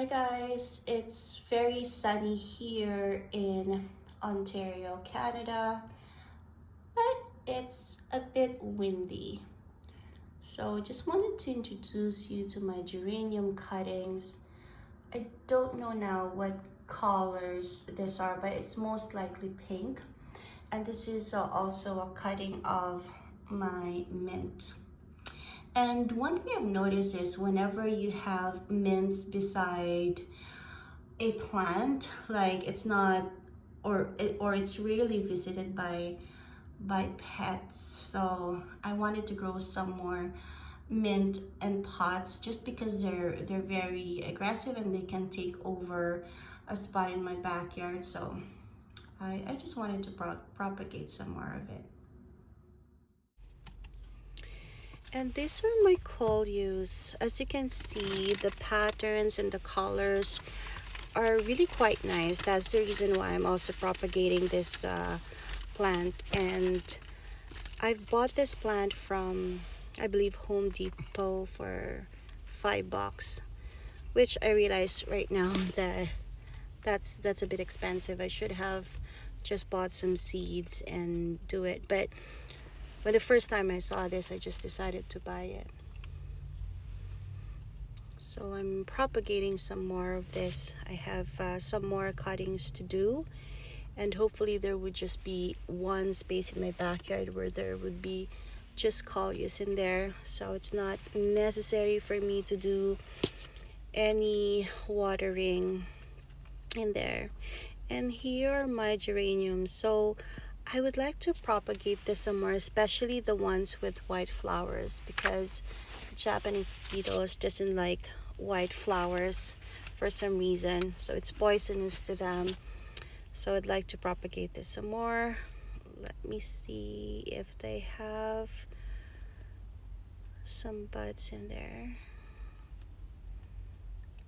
Hi guys, it's very sunny here in Ontario, Canada, but it's a bit windy. So just wanted to introduce you to my geranium cuttings. I don't know now what colors these are, but it's most likely pink. And this is also a cutting of my mint. And one thing I've noticed is whenever you have mints beside a plant, like it's not, or it's rarely visited by pets. So I wanted to grow some more mint and pots just because they're very aggressive and they can take over a spot in my backyard. So I just wanted to propagate some more of it. And these are my coleus. As you can see, the patterns and the colors are really quite nice. That's the reason why I'm also propagating this plant. And I've bought this plant from, I believe, Home Depot for $5, which I realize right now that that's a bit expensive. I should have just bought some seeds and do it. But when the first time I saw this, I just decided to buy it. So I'm propagating some more of this. I have some more cuttings to do, and hopefully there would just be one space in my backyard where there would be just coleus in there, so it's not necessary for me to do any watering in there. And here are my geraniums. So I would like to propagate this some more, especially the ones with white flowers, because Japanese beetles doesn't like white flowers for some reason, so it's poisonous to them. So I'd like to propagate this some more. Let me see if they have some buds in there.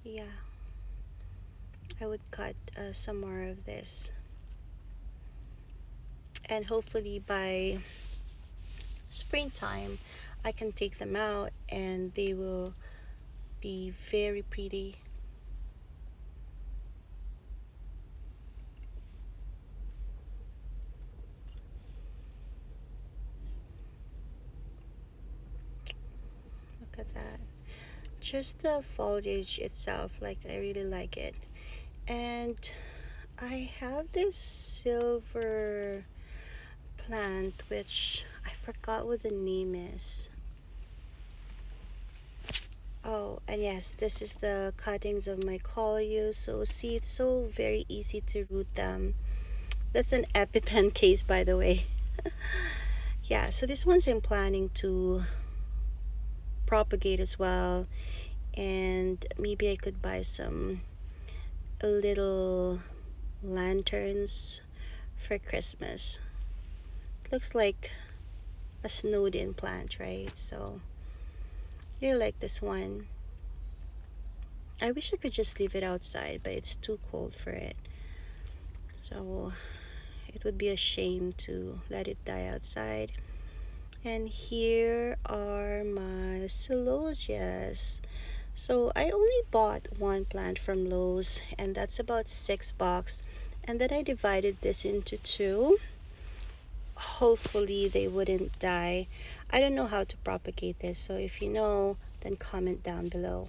Yeah, I would cut some more of this, and hopefully by springtime I can take them out and they will be very pretty. Look at that. Just the foliage itself, like, I really like it. And I have this silver plant which I forgot what the name is. Oh, and yes, this is the cuttings of my coleus. So see, it's so very easy to root them. That's an EpiPen case, by the way. Yeah, so this one's I'm planning to propagate as well, and maybe I could buy some little lanterns for Christmas. Looks like a snowed in plant, right? So you like this one. I wish I could just leave it outside, but it's too cold for it. So it would be a shame to let it die outside. And here are my celosias. So I only bought one plant from Lowe's, and that's about $6. And then I divided this into two. Hopefully they wouldn't die. I don't know how to propagate this, so if you know, then comment down below.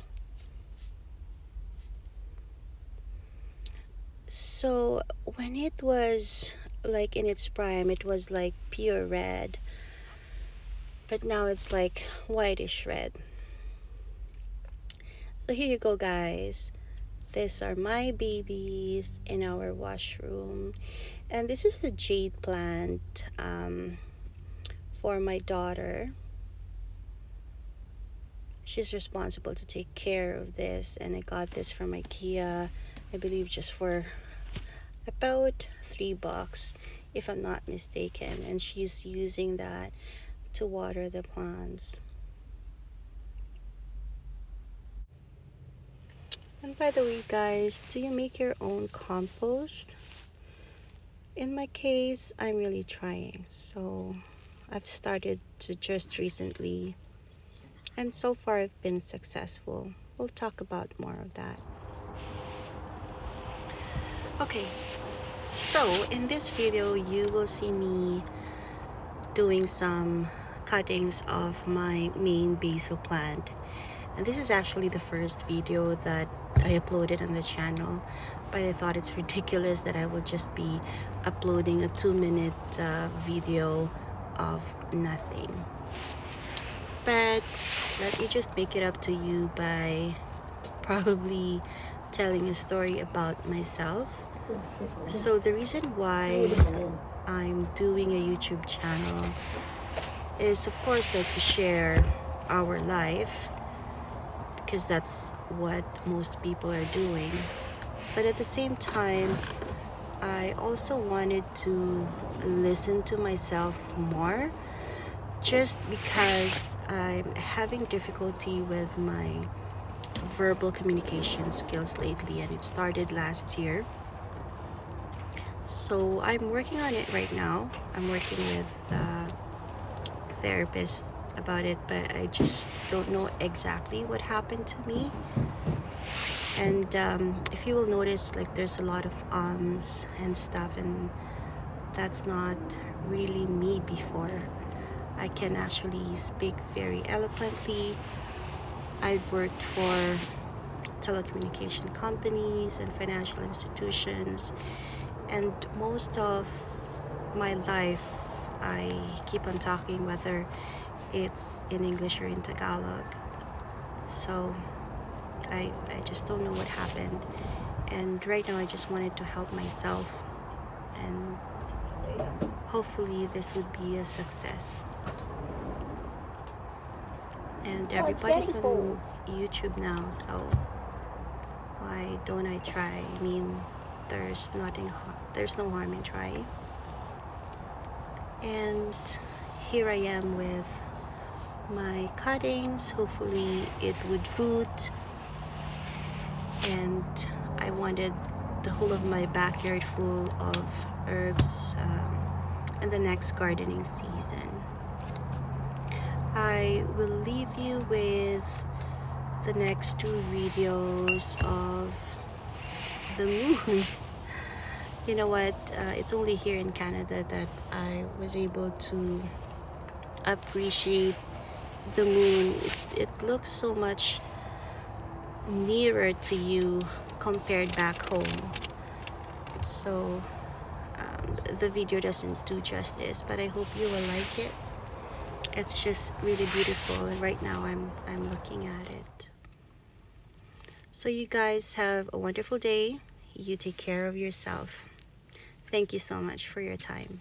So when it was like in its prime, it was like pure red, but now it's like whitish red. So here you go, guys. These are my babies in our washroom, and this is the jade plant for my daughter. She's responsible to take care of this, and I got this from IKEA, I believe just for about $3, if I'm not mistaken, and she's using that to water the plants. And by the way, guys, do you make your own compost? In my case, I'm really trying, so I've started to just recently, and so far I've been successful. We'll talk about more of that. Okay, so in this video you will see me doing some cuttings of my main basil plant, and this is actually the first video that I uploaded on the channel, but I thought it's ridiculous that I will just be uploading a 2-minute video of nothing. But let me just make it up to you by probably telling a story about myself. So the reason why I'm doing a YouTube channel is, of course, like to share our life, because that's what most people are doing. But at the same time, I also wanted to listen to myself more, just because I'm having difficulty with my verbal communication skills lately, and it started last year. So I'm working on it right now. I'm working with therapists about it, but I just don't know exactly what happened to me. And if you will notice, like, there's a lot of ums and stuff, and that's not really me before. I can actually speak very eloquently. I've worked for telecommunication companies and financial institutions, and most of my life I keep on talking, whether it's in English or in Tagalog. So I just don't know what happened, and right now I just wanted to help myself, and hopefully this would be a success. And everybody's on YouTube now, so why don't I try? I mean, there's no harm in trying. And here I am with my cuttings. Hopefully it would root, and I wanted the whole of my backyard full of herbs in the next gardening season. I will leave you with the next 2 videos of the moon. You know what? It's only here in Canada that I was able to appreciate the moon. It looks so much nearer to you compared back home. So the video doesn't do justice, but I hope you will like it. It's just really beautiful, and right now I'm looking at it. So you guys have a wonderful day. You take care of yourself. Thank you so much for your time.